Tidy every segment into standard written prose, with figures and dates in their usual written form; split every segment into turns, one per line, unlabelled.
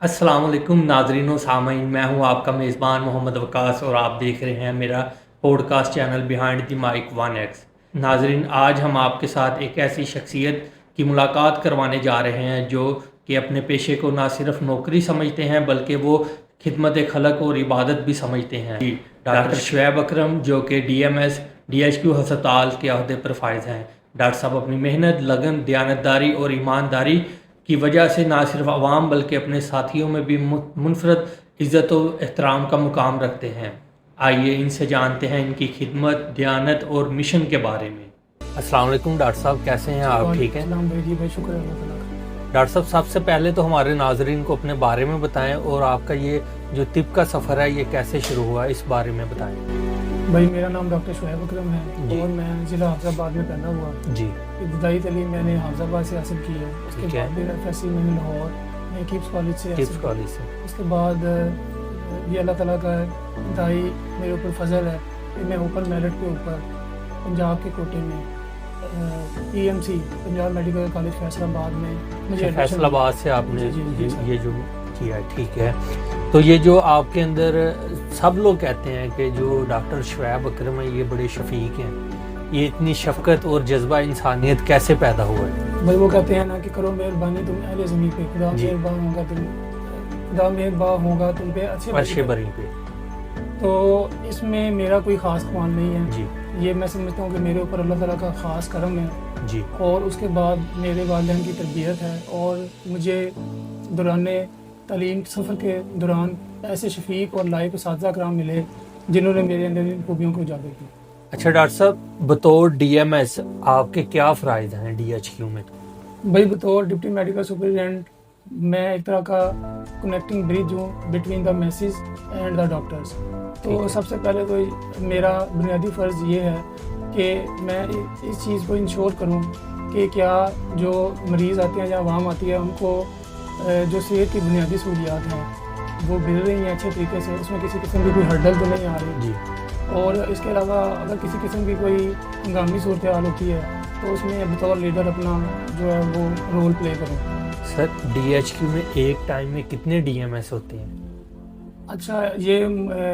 अस्सलाम वालेकुम नाजरीन व सामीन, मैं हूं आपका मेज़बान मोहम्मद वकास और आप देख रहे हैं मेरा podcast channel behind the mic 1x। नाजरीन, आज हम आपके साथ एक ऐसी शख्सियत की मुलाकात करवाने जा रहे हैं जो कि अपने पेशे को ना सिर्फ नौकरी समझते हैं बल्कि वो खिदमत खलक और इबादत भी समझते हैं। डॉक्टर शुएब अकरम जो कि DMS DHQ हस्पताल के अहदे पर फाइज हैं। डॉक्टर साहब अपनी मेहनत, लगन, दयानतदारी और ईमानदारी की वजह से ना सिर्फ अवाम बल्कि अपने साथियों में भी मुनफरद इज़्ज़त और एहतराम का मुकाम रखते हैं। आइए इनसे जानते हैं इनकी खिदमत, दयानत और मिशन के बारे में। अस्सलाम वालेकुम डॉक्टर साहब, कैसे हैं आप? ठीक हैं
भाई, शुक्र है अल्लाह ताला का।
डॉक्टर साहब, सबसे पहले तो हमारे नाजरीन को अपने बारे में बताएं और आपका ये जो तिब का सफ़र है ये कैसे शुरू हुआ, इस बारे में बताएं।
भाई, मेरा नाम डॉक्टर शुएब अकरम है और मैं ज़िला हाफिज़ाबाद में पैदा हुआ।
जी।
इब्तदाई तालीम मैंने हाफिज़ाबाद से हासिल की है। उसके बाद फिर FSC मैंने लाहौर में किप्स कॉलेज से हासिल की। उसके बाद ये अल्लाह ताला का इंतहाई मेरे ऊपर फजल है कि मैं ओपन मेरिट के ऊपर पंजाब के कोटे में PMC Punjab medical college Faisalabad में मुझे
फैसलाबाद से आपने ये जो किया, ठीक है। तो ये जो आपके अंदर सब लोग कहते हैं कि जो डॉक्टर शुएब अकरम है ये बड़े शफीक हैं, ये इतनी शफकत और जज्बा इंसानियत कैसे पैदा हुआ है?
भाई, वो कहते हैं ना कि करो मेहरबानी तुम अहले ज़मीन पे, खुदा मेहरबान होगा तुम पे अच्छे बरी पे। तो इसमें मेरा कोई ख़ास कमाल नहीं है
जी।
ये मैं समझता हूँ कि मेरे ऊपर अल्लाह ताला का ख़ास करम है
जी।
और उसके बाद मेरे वालिदैन की तरबियत है और मुझे दौरान तालीम सफ़र के दौरान ऐसे शफीक और लायक उस्ताद कराम मिले जिन्होंने मेरे अंदर इन खूबियों को उजागर की।
अच्छा डॉक्टर साहब, बतौर DMS आपके क्या फ़राइज़ हैं DHQ में?
भाई, बतौर डिप्टी मेडिकल सुपरिटेंडेंट मैं एक तरह का कनेक्टिंग ब्रिज हूँ between the message and the doctors. तो सबसे पहले तो मेरा बुनियादी फ़र्ज़ ये है कि मैं इस चीज़ को इंश्योर करूँ कि क्या जो मरीज़ आते हैं या आवाम आती है उनको जो सेहत की बुनियादी सहूलियात हैं वो मिल रही हैं अच्छे तरीके से, उसमें किसी किस्म की कोई हर्डल तो नहीं आ रही
जी।
और इसके अलावा अगर किसी किस्म की कोई हंगामी सूरत हाल होती है तो उसमें बतौर लीडर अपना जो है वो रोल प्ले करूँ।
सर, DHQ में एक टाइम में कितने DMS होते हैं?
अच्छा, ये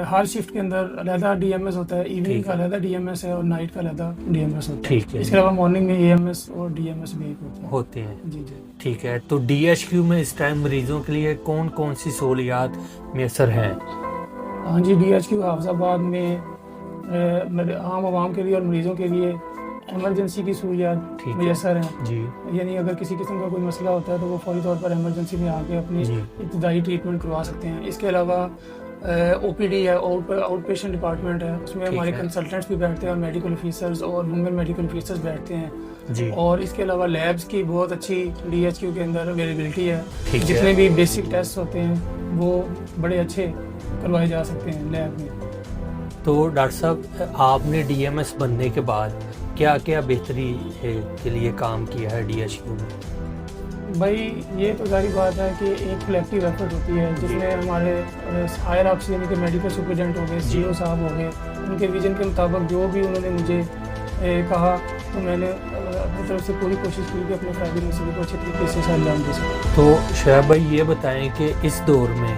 हर शिफ्ट के अंदर अलहदा DMS होता है, इवनिंग का अलहदा DMS है और नाइट का अलहदा DMS होता है।
ठीक है।
इसके अलावा मॉर्निंग में AMS और DMS भी
होते हैं।
जी जी।
ठीक है। तो DHQ में इस टाइम मरीजों के लिए कौन कौन सी सहूलियात मैसर हैं?
हाँ जी, DHQ हाफिज़ाबाद में आम आवाम के लिए और मरीज़ों के लिए एमरजेंसी की सहूलियात मैसर हैं
जी।
यानी अगर किसी किस्म का कोई मसला होता है तो वो फौरी तौर पर एमरजेंसी में आके अपनी इब्तदाई ट्रीटमेंट करवा सकते हैं। इसके अलावा OPD है, आउट पेशेंट डिपार्टमेंट है, उसमें हमारे कंसल्टेंट्स भी बैठते हैं और मेडिकल ऑफिसर्स और वुमेन मेडिकल ऑफिसर्स बैठते हैं जी। और इसके अलावा लैब्स की बहुत अच्छी DHQ के अंदर अवेलेबिलिटी है। जितने भी बेसिक टेस्ट होते हैं वो बड़े अच्छे करवाए जा सकते हैं लैब में।
तो डॉक्टर साहब, आपने DMS बनने के बाद क्या क्या बेहतरी के लिए काम किया है DHQ में?
भाई, ये तो जाहिर बात है कि एक कलेक्टिव एफर्ट होती है जिसमें हमारे हायर अप्स यानी कि मेडिकल सुपरिटेंडेंट हो गए, CO साहब हो गए, उनके विजन के मुताबिक जो भी उन्होंने मुझे कहा तो मैंने अपनी तरफ से पूरी कोशिश की कि अपने फ़ायदे मसले को अच्छे तरीके से अंजाम दे सकें।
तो शुएब भाई, ये बताएं कि इस दौर में,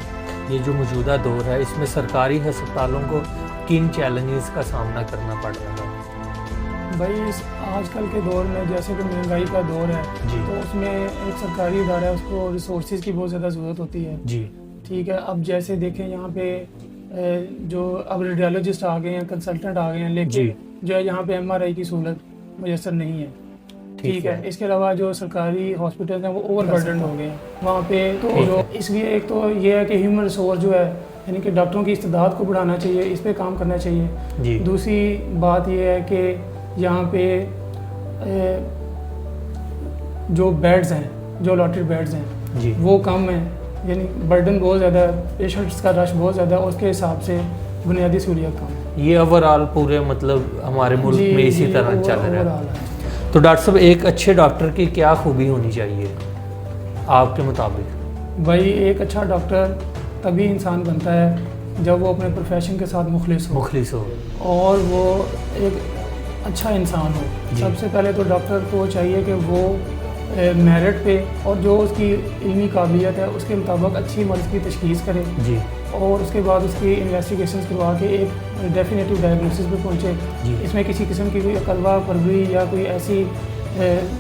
ये जो मौजूदा दौर है, इसमें सरकारी अस्पतालों को किन चैलेंजेस का सामना करना पड़ रहा है?
भाई, आजकल के दौर में जैसे कि महंगाई का दौर है तो उसमें एक सरकारी इदारा है, उसको रिसोर्सेज की बहुत ज़्यादा ज़रूरत होती है जी। ठीक है। अब जैसे देखें यहाँ पे जो अब रेडियोलॉजिस्ट आ गए हैं, कंसल्टेंट आ गए हैं, लेकिन जो है यहाँ पे MRI की सहूलत मुयसर नहीं है। ठीक है। इसके अलावा जो सरकारी हॉस्पिटल हैं वो ओवरबर्डन हो गए हैं वहाँ पे। तो जो इसलिए एक तो ये है कि ह्यूमन रिसोर्स जो है यानी कि डॉक्टरों की इस्तेदाद को बढ़ाना चाहिए, इस पर काम करना चाहिए। दूसरी बात ये है कि यहाँ पे जो बेड्स हैं, जो अलॉटेड बेड्स हैं जी, वो कम हैं, यानी बर्डन बहुत ज़्यादा है, पेशेंट्स का रश बहुत ज़्यादा है, उसके हिसाब से बुनियादी सहूलियत कम है।
ये ओवरऑल पूरे मतलब हमारे मुल्क में इसी तरह चल रहा है। तो डॉक्टर साहब, एक अच्छे डॉक्टर की क्या खूबी होनी चाहिए आपके मुताबिक? भाई,
एक अच्छा डॉक्टर तभी इंसान बनता है जब वो अपने प्रोफेशन के साथ मुखलिस हो और वो एक अच्छा इंसान हो। सबसे पहले तो डॉक्टर को चाहिए कि वो میرٹ پہ اور جو اس کی علمی قابلیت ہے اس کے مطابق اچھی مرض کی تشخیص کرے
جی
اور اس کے بعد اس کی انویسٹیگیشنز کروا کے ایک ڈیفینیٹو ڈائگنوسس پہ پہنچے.
جی
اس میں کسی قسم کی کوئی قلبہ پروری یا کوئی ایسی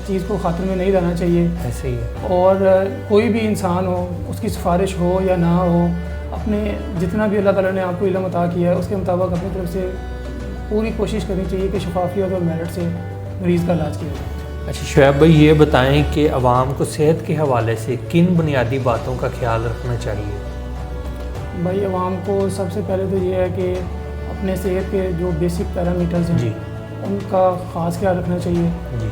چیز کو خاطر میں نہیں لانا چاہیے.
ایسے ہی ہے.
اور کوئی بھی انسان ہو اس کی سفارش ہو یا نہ ہو اپنے جتنا بھی اللہ تعالیٰ نے آپ کو علم عطا کیا ہے اس کے مطابق اپنی طرف سے پوری کوشش کرنی چاہیے کہ شفافیت اور میرٹ سے مریض کا علاج کیا جائے.
اچھا شعیب بھائی یہ بتائیں کہ عوام کو صحت کے حوالے سے کن بنیادی باتوں کا خیال رکھنا چاہیے؟
بھائی عوام کو سب سے پہلے تو یہ ہے کہ اپنے صحت کے جو بیسک پیرامیٹرز ہیں
جی
ان کا خاص خیال رکھنا چاہیے.
جی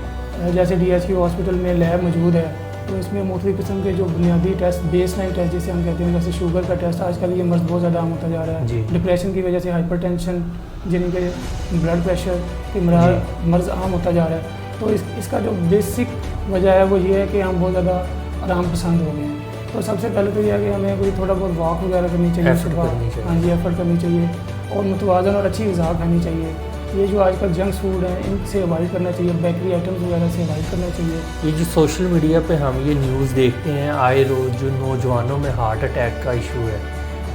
جیسے DHQ ہاسپٹل میں لیب موجود ہے تو اس میں مختلف قسم کے جو بنیادی ٹیسٹ بیس لائن ٹیسٹ جسے ہم کہتے ہیں جیسے شوگر کا ٹیسٹ آج کل یہ مرض بہت زیادہ عام ہوتا جا رہا ہے.
جی
ڈپریشن کی وجہ سے ہائپر ٹینشن جن کے بلڈ پریشر کے مرض عام ہوتا جا رہا ہے. تو اس کا جو بیسک وجہ ہے وہ یہ ہے کہ ہم بہت زیادہ آرام پسند ہو گئے ہیں. تو سب سے پہلے تو یہ ہے کہ ہمیں کوئی تھوڑا بہت واک وغیرہ کرنی چاہیے صبح. ہاں جی ایفرٹ کرنی چاہیے اور متوازن اور اچھی غذا کھانی چاہیے. یہ جو آج کل جنکس فوڈ ہیں ان سے اوائڈ کرنا چاہیے, بیکری آئٹمز وغیرہ سے اوائڈ کرنا چاہیے.
یہ جو سوشل میڈیا پہ ہم یہ نیوز دیکھتے ہیں آئے روز جو نوجوانوں میں ہارٹ اٹیک کا ایشو ہے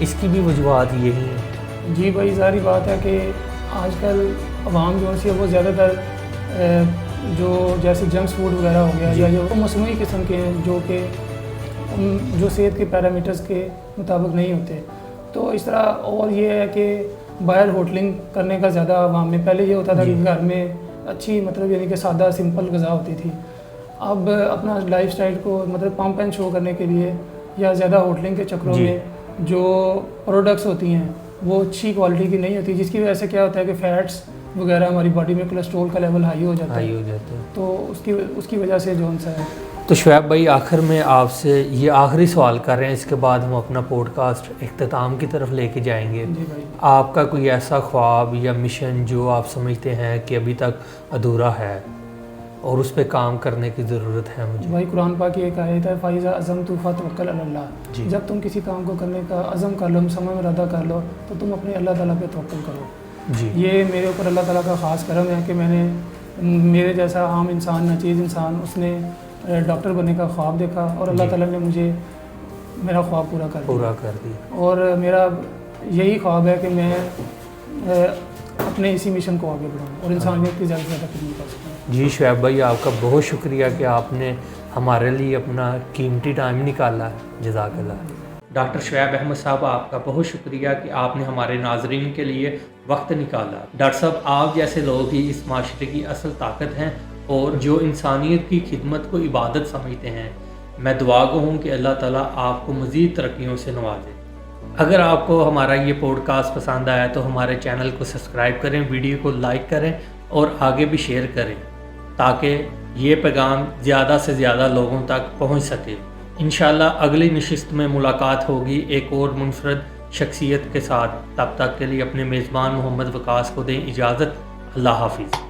اس کی بھی وجوہات یہی ہیں؟
جی بھائی ظاہری بات ہے کہ آج کل عوام جو ہے وہ زیادہ تر جو جیسے جنکس فوڈ وغیرہ ہو گیا یا جو مصنوعی قسم کے ہیں جو کہ جو صحت کے پیرامیٹرز کے مطابق نہیں ہوتے. تو اس طرح اور یہ ہے کہ باہر ہوٹلنگ کرنے کا زیادہ عوام میں پہلے یہ ہوتا تھا کہ گھر میں اچھی مطلب یعنی کہ سادہ سمپل غذا ہوتی تھی. اب اپنا لائف سٹائل کو مطلب پمپ اینڈ شو کرنے کے لیے یا زیادہ ہوٹلنگ کے چکروں میں جو پروڈکٹس ہوتی ہیں وہ اچھی کوالٹی کی نہیں ہوتی جس کی وجہ سے کیا ہوتا ہے کہ فیٹس وغیرہ ہماری باڈی میں کولیسٹرول کا لیول ہائی ہو جاتا ہے. تو اس کی وجہ سے جو سا ہے.
تو شعیب بھائی آخر میں آپ سے یہ آخری سوال کر رہے ہیں, اس کے بعد ہم اپنا پوڈ کاسٹ اختتام کی طرف لے کے جائیں گے.
جی بھائی
آپ کا کوئی ایسا خواب یا مشن جو آپ سمجھتے ہیں کہ ابھی تک ادھورا ہے اور اس پہ کام کرنے کی ضرورت ہے مجھے؟
بھائی قرآن پاک کی ایک آیت ہے فَإِذَا عَزَمْتُ فَتَوَكَّلْ عَلَى اللَّهِ.
جی
جب تم کسی کام کو کرنے کا عزم کر لو, مسمى میں ارادہ کر لو تو تم اپنے اللہ تعالیٰ پہ توکل کرو.
جی
یہ میرے اوپر اللہ تعالیٰ کا خاص کرم ہے کہ میں نے میرے جیسا عام انسان ناچیز انسان اس نے ڈاکٹر بننے کا خواب دیکھا اور اللہ تعالیٰ نے مجھے میرا خواب پورا کر دیا. اور میرا یہی خواب ہے کہ میں اپنے اسی مشن کو آگے بڑھاؤں اور انسانیت کی زیادہ سے زیادہ خدمت کر سکوں.
جی شعیب بھائی آپ کا بہت شکریہ کہ آپ نے ہمارے لیے اپنا قیمتی ٹائم نکالا ہے. جزاک اللہ. ڈاکٹر شعیب احمد صاحب آپ کا بہت شکریہ کہ آپ نے ہمارے ناظرین کے لیے وقت نکالا. ڈاکٹر صاحب آپ جیسے لوگ ہی اس معاشرے کی اصل طاقت ہیں اور جو انسانیت کی خدمت کو عبادت سمجھتے ہیں. میں دعا گو ہوں کہ اللہ تعالیٰ آپ کو مزید ترقیوں سے نوازے. اگر آپ کو ہمارا یہ پوڈ کاسٹ پسند آیا تو ہمارے چینل کو سبسکرائب کریں, ویڈیو کو لائک کریں اور آگے بھی شیئر کریں تاکہ یہ پیغام زیادہ سے زیادہ لوگوں تک پہنچ سکے. انشاءاللہ اگلی نشست میں ملاقات ہوگی ایک اور منفرد شخصیت کے ساتھ. تب تک کے لیے اپنے میزبان محمد وقاص کو دیں اجازت. اللہ حافظ.